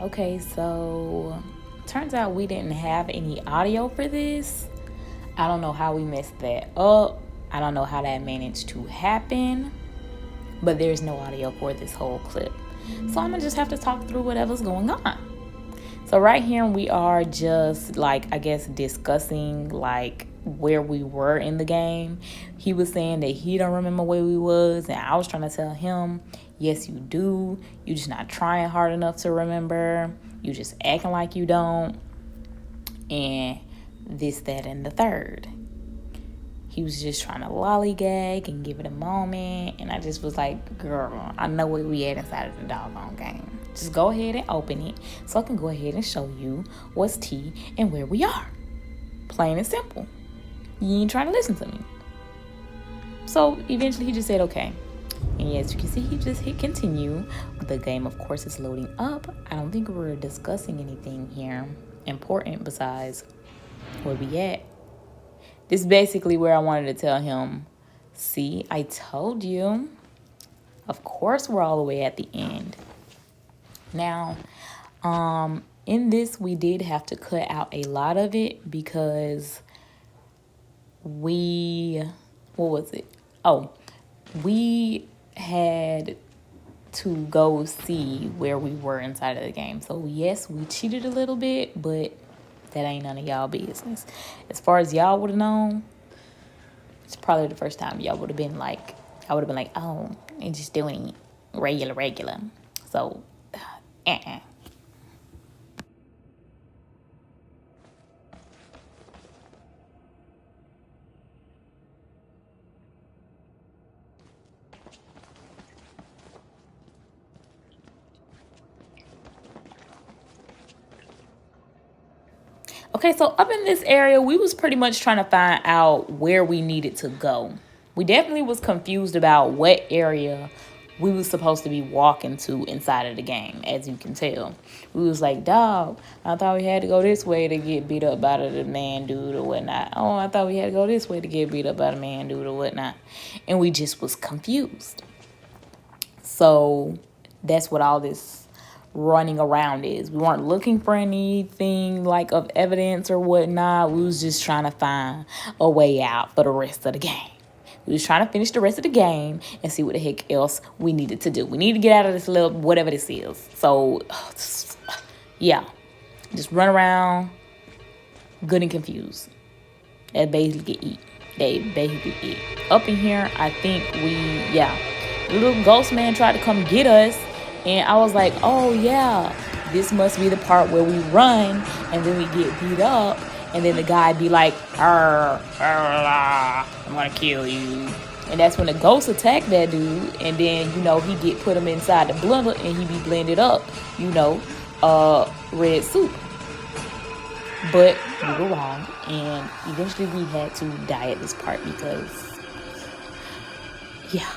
Okay, so turns out we didn't have any audio for this. I don't know how we messed that up. I don't know how that managed to happen, but there's no audio for this whole clip. So I'm gonna just have to talk through whatever's going on. So right here we are just discussing where we were in the game. He was saying that he don't remember where we was, and I was trying to tell him, yes you do. You just not trying hard enough to remember. You just acting like you don't. And this, that, and the third. He was just trying to lollygag and give it a moment. And I just was like, girl, I know where we at inside of the doggone game. Just go ahead and open it so I can go ahead and show you what's tea and where we are. Plain and simple. You ain't trying to listen to me. So eventually he just said, okay. And as you can see, he just hit continue. The game, of course, is loading up. I don't think we're discussing anything here important besides where we at. This is basically where I wanted to tell him, see, I told you. Of course, we're all the way at the end. Now, in this, we did have to cut out a lot of it because we had to go see where we were inside of the game. So yes, we cheated a little bit, but that ain't none of y'all business. As far as y'all would have known, it's probably the first time y'all would have been like, oh, and just doing regular. So, Okay, so up in this area, we was pretty much trying to find out where we needed to go. We definitely was confused about what area we was supposed to be walking to inside of the game, as you can tell. We was like, dog, I thought we had to go this way to get beat up by the man dude or whatnot. Oh, I thought we had to go this way to get beat up by the man dude or whatnot. And we just was confused. So that's what all this running around is. We weren't looking for anything like of evidence or whatnot. We was just trying to find a way out for the rest of the game. We was trying to finish the rest of the game and see what the heck else we needed to do. We need to get out of this little whatever this is. So yeah, just run around good and confused. That basically it. Up in here, I think the little ghost man tried to come get us. And I was like, oh, yeah, this must be the part where we run and then we get beat up. And then the guy be like, I'm going to kill you. And that's when the ghost attack that dude. And then, he put him inside the blender and he be blended up, red soup. But we were wrong. And eventually we had to die at this part because, yeah.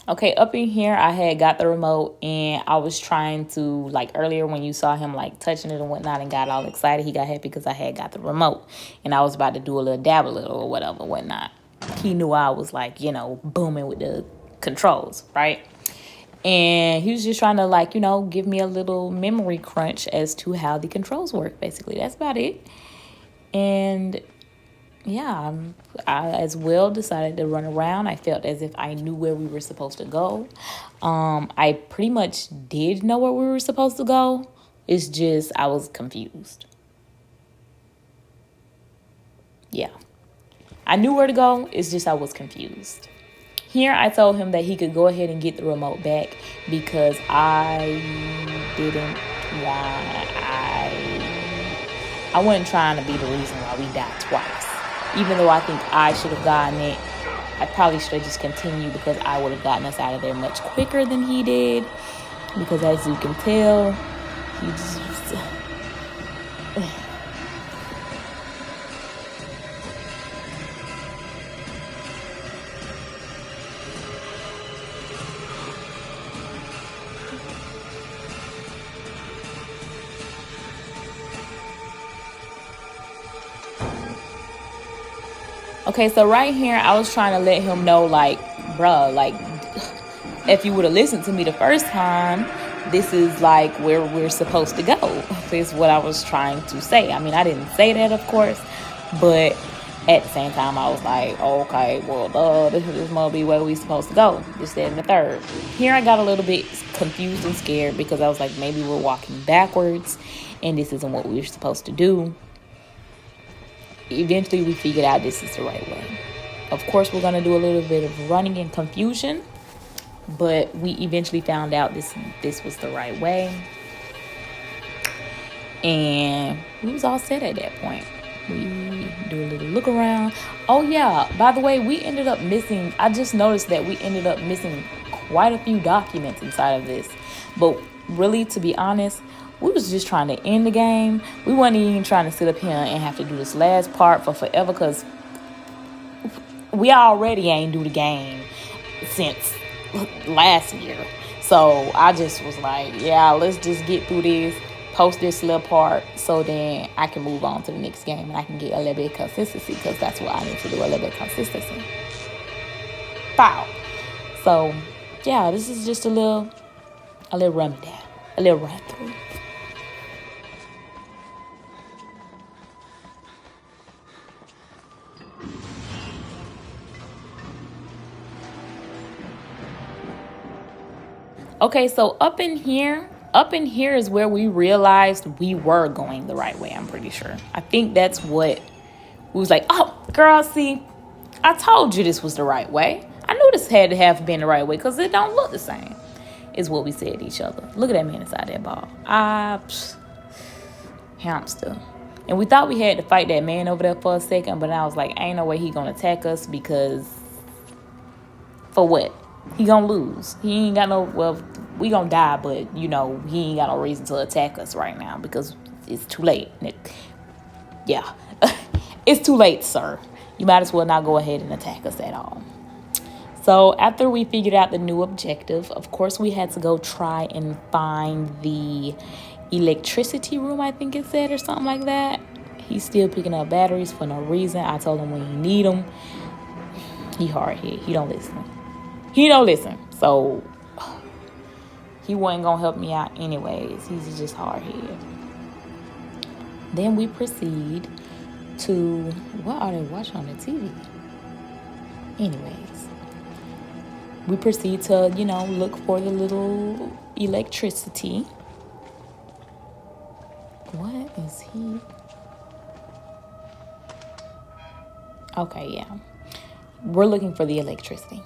Okay, up in here, I had got the remote and I was trying to, earlier when you saw him, touching it and whatnot and got all excited, he got happy because I had got the remote. And I was about to do a little dab a little or whatever, whatnot. He knew I was, booming with the controls, right? And he was just trying to, give me a little memory crunch as to how the controls work, basically. That's about it. And yeah, I as well decided to run around. I felt as if I knew where we were supposed to go. I pretty much did know where we were supposed to go. It's just I was confused. Yeah. I knew where to go. It's just I was confused. Here, I told him that he could go ahead and get the remote back because I wasn't trying to be the reason why we died twice. Even though I think I should have gotten it, I probably should have just continued because I would have gotten us out of there much quicker than he did. because as you can tell, he just okay, so right here, I was trying to let him know, like, bruh, like, if you would have listened to me the first time, this is like where we're supposed to go. Is what I was trying to say. I mean, I didn't say that, of course, but at the same time, I was like, okay, well, this must be where we supposed to go. This, that, and the third. Here, I got a little bit confused and scared because I was like, maybe we're walking backwards, and this isn't what we're supposed to do. Eventually, we figured out this is the right way. Of course, we're gonna do a little bit of running and confusion, but we eventually found out this was the right way, and we was all set at that point. We do a little look around. Oh yeah, by the way, we ended up missing, I just noticed that we ended up missing quite a few documents inside of this. But really, to be honest, we was just trying to end the game. We wasn't even trying to sit up here and have to do this last part for forever, because we already ain't do the game since last year. So I just was like, yeah, let's just get through this, post this little part, so then I can move on to the next game and I can get a little bit of consistency, because that's what I need to do, a little bit of consistency. Pow. So yeah, this is just a little run down, a little run through. Okay, so up in here is where we realized we were going the right way, I'm pretty sure. I think that's what we was like, oh, girl, see, I told you this was the right way. I knew this had to have been the right way because it don't look the same, is what we said to each other. Look at that man inside that ball. Hamster. And we thought we had to fight that man over there for a second, but I was like, ain't no way he gonna attack us, because for what? He gonna lose. He ain't got no, well, we gonna die, but, you know, he ain't got no reason to attack us right now because it's too late. Yeah, it's too late, sir. You might as well not go ahead and attack us at all. So after we figured out the new objective, of course, we had to go try and find the electricity room, I think it said, or something like that. He's still picking up batteries for no reason. I told him when you need them. He hard-headed. He don't listen. So he wasn't going to help me out anyways. He's just hard-headed. Then we proceed to, what are they watching on the TV? Anyways, we proceed to, look for the little electricity. What is he? Okay, yeah. We're looking for the electricity.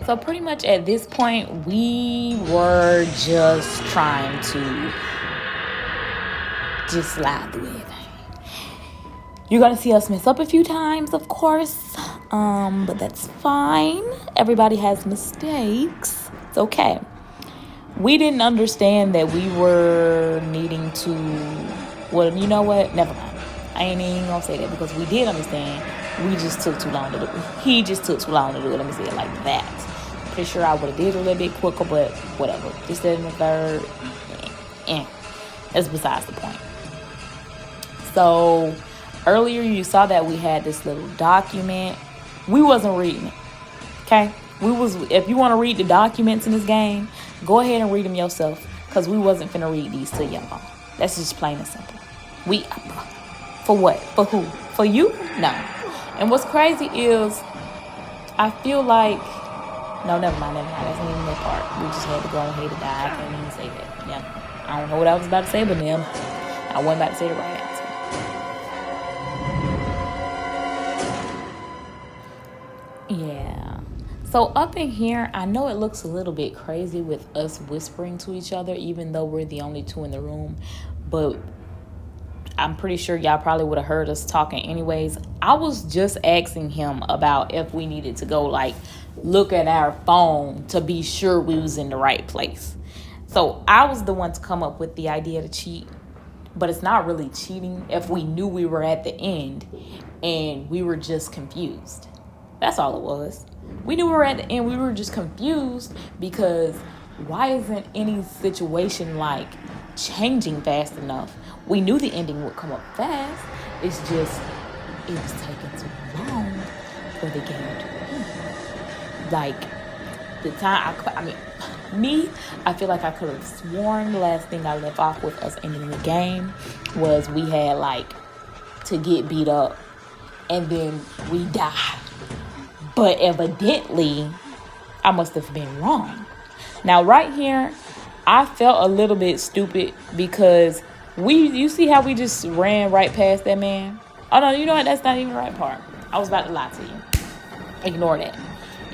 So pretty much at this point, we were just trying to just slide through everything. You're going to see us mess up a few times, of course. But that's fine. Everybody has mistakes. It's okay. We didn't understand that we were needing to, well, you know what? Never mind. I ain't even gonna say that because we did understand. We just took too long to do it. He just took too long to do it. Let me say it like that. Pretty sure I would have did it a little bit quicker, but whatever. Just that in the third. That's besides the point. So earlier you saw that we had this little document. We wasn't reading it. Okay? If you want to read the documents in this game, go ahead and read them yourself. Because we wasn't finna read these to y'all. That's just plain and simple. For what? For who? For you? No. And what's crazy is, I feel like, no, never mind. That's not even that part. We just had to go ahead and die. I can't even say that. Yeah. I don't know what I was about to say, but then I wasn't about to say the right answer. Yeah. So up in here, I know it looks a little bit crazy with us whispering to each other, even though we're the only two in the room. But I'm pretty sure y'all probably would have heard us talking anyways. I was just asking him about if we needed to go look at our phone to be sure we was in the right place. So I was the one to come up with the idea to cheat, but it's not really cheating if we knew we were at the end and we were just confused. That's all it was. We knew we were at the end. We were just confused because why isn't any situation changing fast enough? We knew the ending would come up fast. It's just, it was taking too long for the game to end. The time, I feel like I could have sworn the last thing I left off with us ending the game was we had to get beat up and then we died. But evidently, I must have been wrong. Now, right here, I felt a little bit stupid because you see how we just ran right past that man? Oh, no, you know what? That's not even the right part. I was about to lie to you. Ignore that.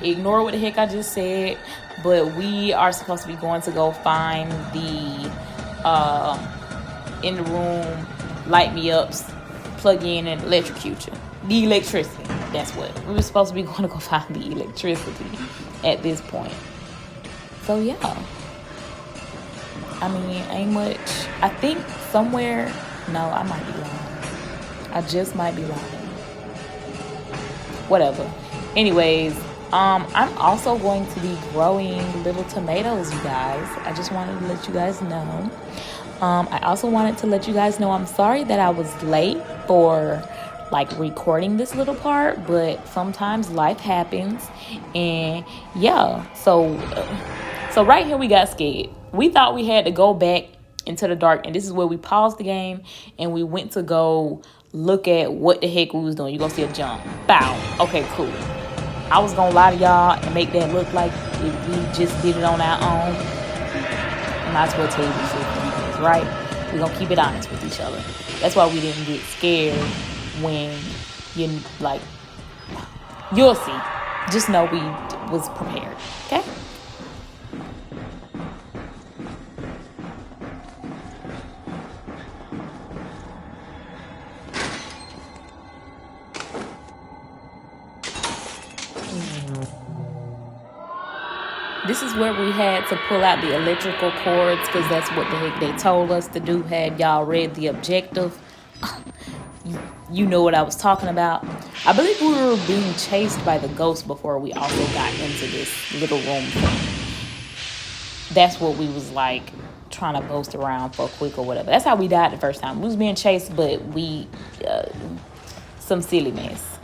Ignore what the heck I just said. But we are supposed to be going to go find the in the room, light me ups, plug in and electrocute you. The electricity. That's what. We were supposed to be going to go find the electricity at this point. So, yeah. Ain't much. I think somewhere. No, I might be lying. I just might be lying. Whatever. Anyways, I'm also going to be growing little tomatoes, you guys. I just wanted to let you guys know. I also wanted to let you guys know I'm sorry that I was late for recording this little part, but sometimes life happens, and yeah. So right here we got scared. We thought we had to go back into the dark, and this is where we paused the game and we went to go look at what the heck we was doing. You're gonna see a jump. Bow. Okay, cool. I was gonna lie to y'all and make that look like we just did it on our own. I might as well tell you the truth, right? We're gonna keep it honest with each other. That's why we didn't get scared when you'll see. Just know we was prepared. Okay? This is where we had to pull out the electrical cords because that's what the heck they told us to do. Had y'all read the objective, you know what I was talking about. I believe we were being chased by the ghost before we also got into this little room thing. That's what we was trying to boast around for quick or whatever. That's how we died the first time. We was being chased, but we some silly mess.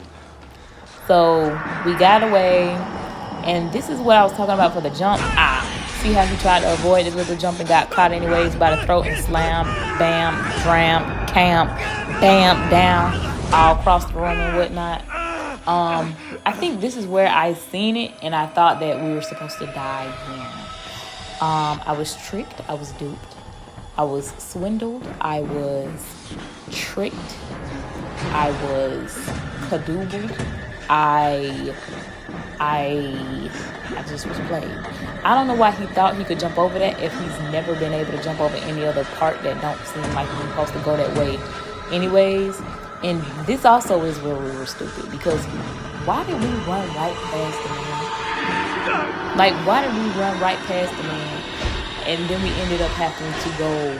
So we got away. And this is what I was talking about for the jump. See how he tried to avoid this little jump and got caught anyways by the throat and slammed, bam, dram, camp, bam, down, all across the room and whatnot. I think this is where I seen it and I thought that we were supposed to die here. I was tricked. I was duped. I was swindled. I was tricked. I was cadoobled. I just was played. I don't know why he thought he could jump over that if he's never been able to jump over any other part that don't seem like he's supposed to go that way anyways. And this also is where we were stupid because why did we run right past the man? Like, why did we run right past the man? And then we ended up having to go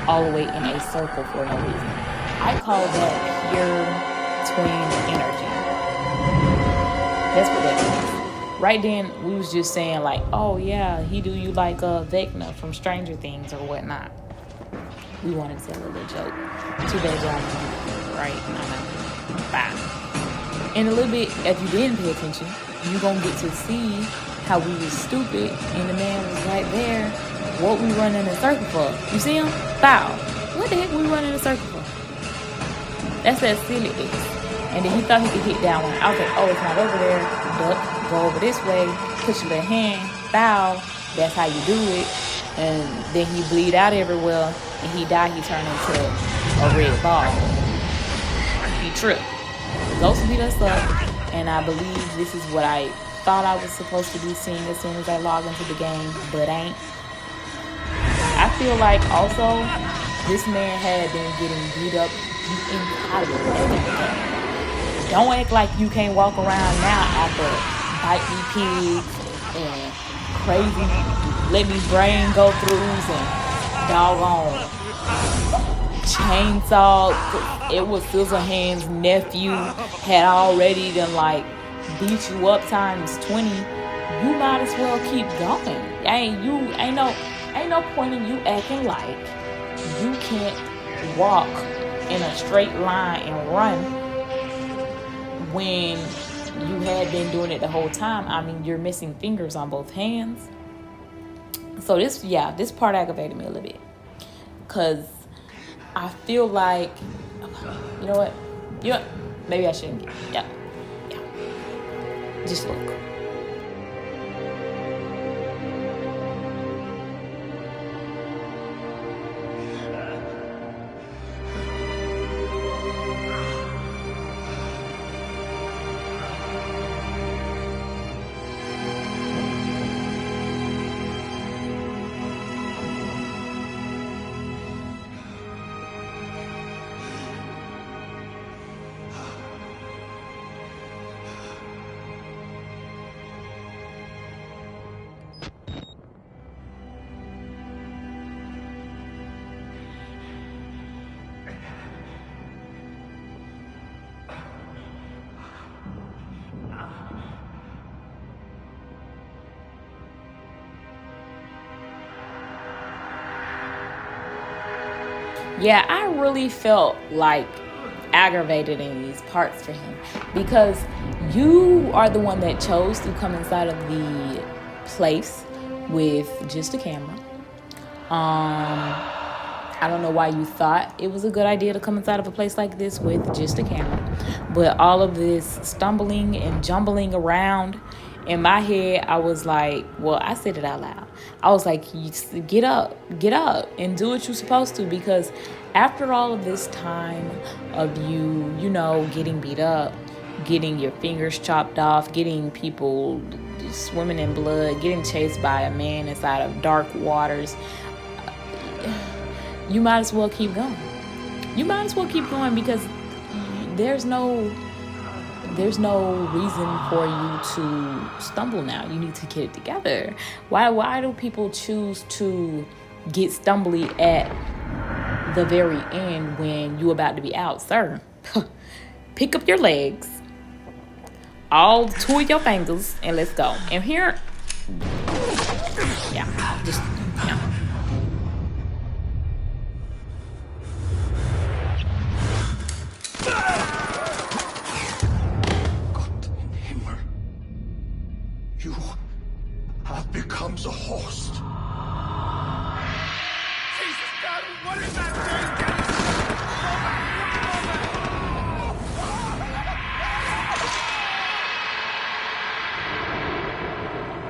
all the way in a circle for no reason. I call that pure twin energy. That's what that is. Right then, we was just saying like, oh yeah, he do you like Vecna from Stranger Things or whatnot. We wanted to tell a little joke. Too bad y'all didn't, right? No. Bye. In a little bit, if you didn't pay attention, you gonna get to see how we was stupid and the man was right there. What we running in a circle for? You see him? Bow. What the heck we running in a circle for? That's that silliness. And then he thought he could hit that one. I was like, oh, it's not over there. Duck, go over this way, put your little hand, bow. That's how you do it. And then he bleed out everywhere. And he died, he turned into a red ball. He tripped. The ghost beat us up. And I believe this is what I thought I was supposed to be seeing as soon as I log into the game, but ain't. I feel like also this man had been getting beat up the entire game. Don't act like you can't walk around now after bite me pigs and crazy let me brain go throughs and doggone chainsaw. It was Scissorhands' nephew had already done like beat you up times 20. You might as well keep going. Ain't no point in you acting like you can't walk in a straight line and run when you had been doing it the whole time. I mean, you're missing fingers on both hands. So this part aggravated me a little bit. Because I feel like, you know what? Maybe I shouldn't. Yeah. Just look. Yeah, I really felt like aggravated in these parts for him because you are the one that chose to come inside of the place with just a camera. I don't know why you thought it was a good idea to come inside of a place like this with just a camera, but all of this stumbling and jumbling around in my head, I was like, well, I said it out loud. I was like, get up and do what you're supposed to, because after all of this time of you getting beat up, getting your fingers chopped off, getting people swimming in blood, getting chased by a man inside of dark waters, you might as well keep going. You might as well keep going because there's no reason for you to stumble now. You need to get it together. Why do people choose to get stumbly at the very end when you're about to be out, sir? Pick up your legs, all two of your fingers, and let's go. And here, just. You have become the host. Jesus God, what is that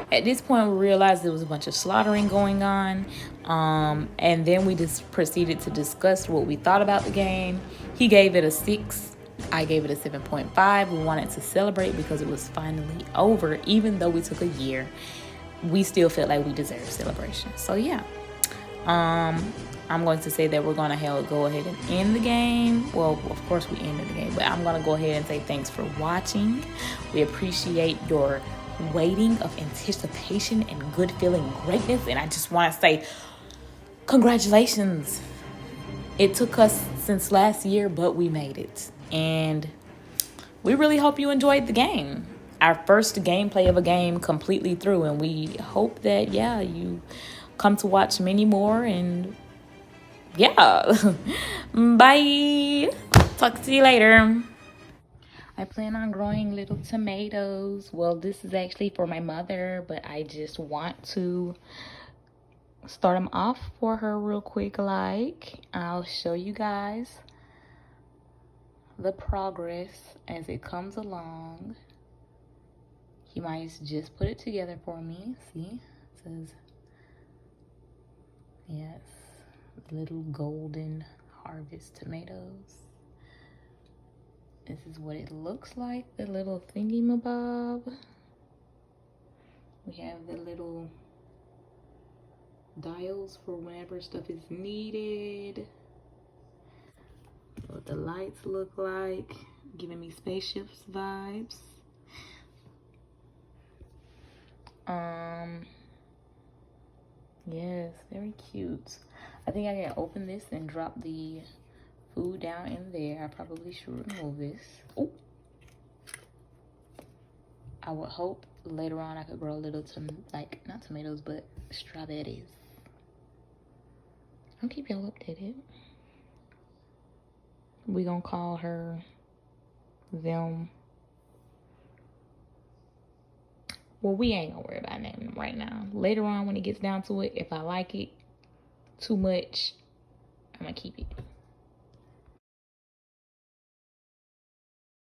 thing? At this point, we realized there was a bunch of slaughtering going on. And then we just proceeded to discuss what we thought about the game. He gave it a 6. I gave it a 7.5. We wanted to celebrate because it was finally over. Even though we took a year, we still felt like we deserved celebration. So yeah, I'm going to say that we're going to go ahead and end the game. Well, of course we ended the game, but I'm going to go ahead and say thanks for watching. We appreciate your waiting of anticipation and good feeling greatness. And I just want to say congratulations. It took us since last year, but we made it. And we really hope you enjoyed the game. Our first gameplay of a game completely through. And we hope that, yeah, you come to watch many more. And yeah, bye. Talk to you later. I plan on growing little tomatoes. Well, this is actually for my mother, but I just want to start them off for her real quick. Like, I'll show you guys the progress as it comes along. He might just put it together for me. See, it says, yes, little golden harvest tomatoes. This is what it looks like, the little thingy-mabob. We have the little dials for whenever stuff is needed. What the lights look like, giving me spaceships vibes. Yes, very cute. I think I can open this and drop the food down in there. I probably should remove this. Oh, I would hope later on I could grow a little not tomatoes, but strawberries. I'll keep y'all updated. We gonna call her them. Well, we ain't gonna worry about naming them right now. Later on, when it gets down to it, if I like it too much, I'm gonna keep it.